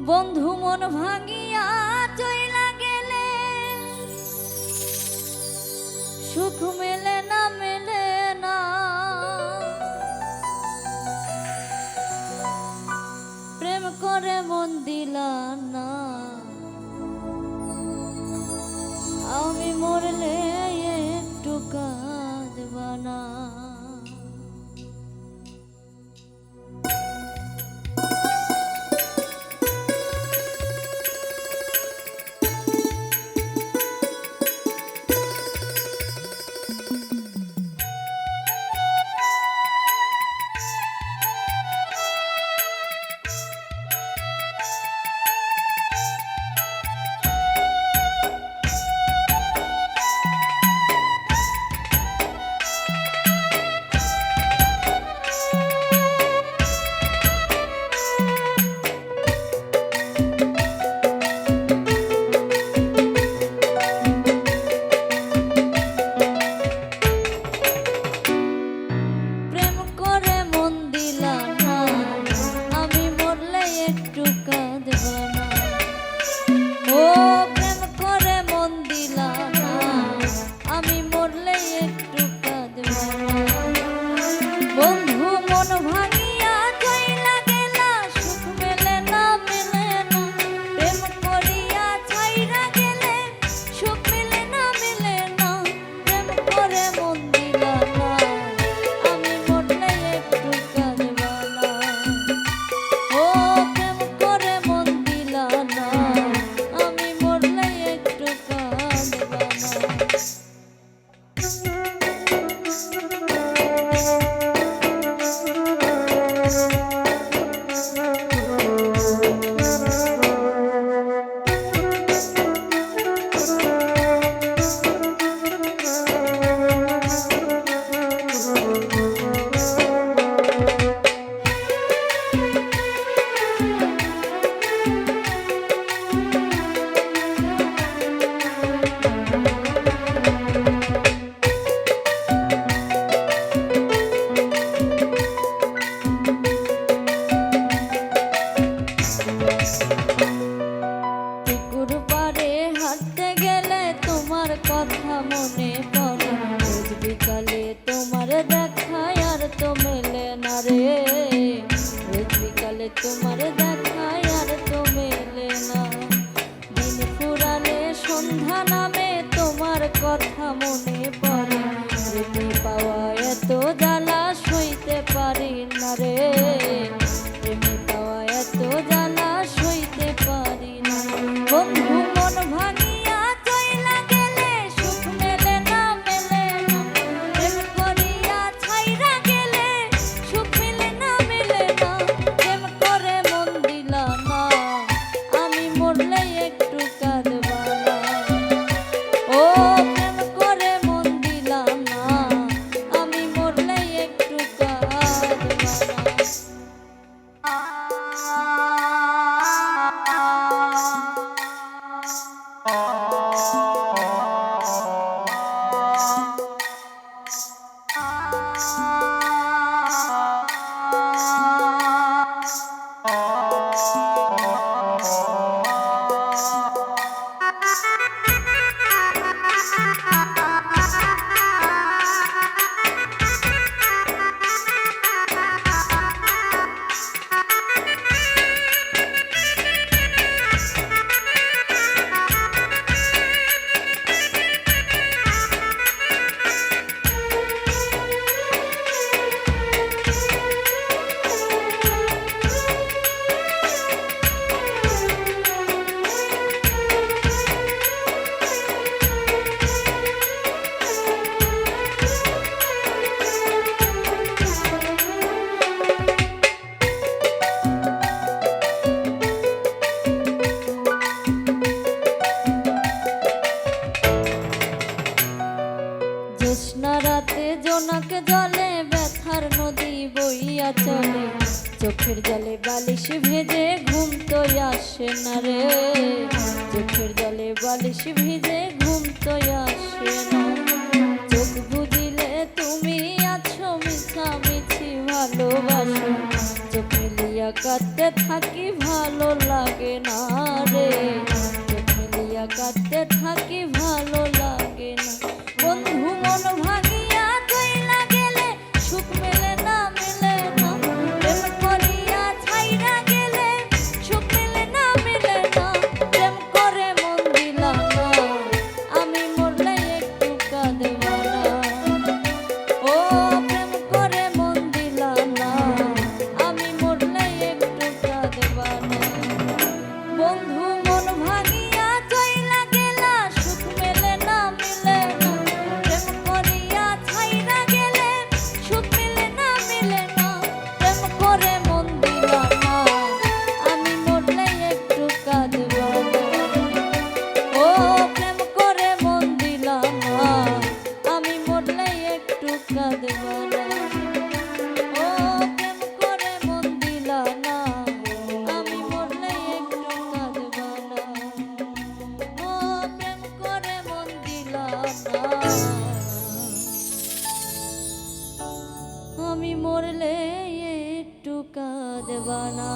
বন্ধু মন ভাঙিয়া চইলা গেলে সুখ মেলে না প্রেম করে মন দিলা না আমি মরলে একটু কাঁদবা না কথা মনে পড়ে রোজ বিকালে তোমার দেখা আর তো মেলে না রে রোজ বিকালে তোমার দেখা আর তো মেলে না দিন ফুরালে সন্ধ্যা নামে তোমার কথা মনে পড়ে প্রেমে পাওয়া এত জ্বালা সইতে পারি না রে প্রেমে পাওয়া এত জ্বালা সইতে পারি না বন্ধু মন ভাঙি রাতে জোনাক জলে ব্যথার নদী বইয়া চলে চোখের জলে বালিশ ভেজে ঘুম তো আসে না রে চোখের জলে বালিশ ভিজে ঘুম তো আসে না চোখ বুঝিলে তুমি আছো মিছামিছি ভালোবাসো চোখ মিলিয়া কাঁদতে থাকি ভালো লাগে আমি মরলে একটু কাঁদবা না।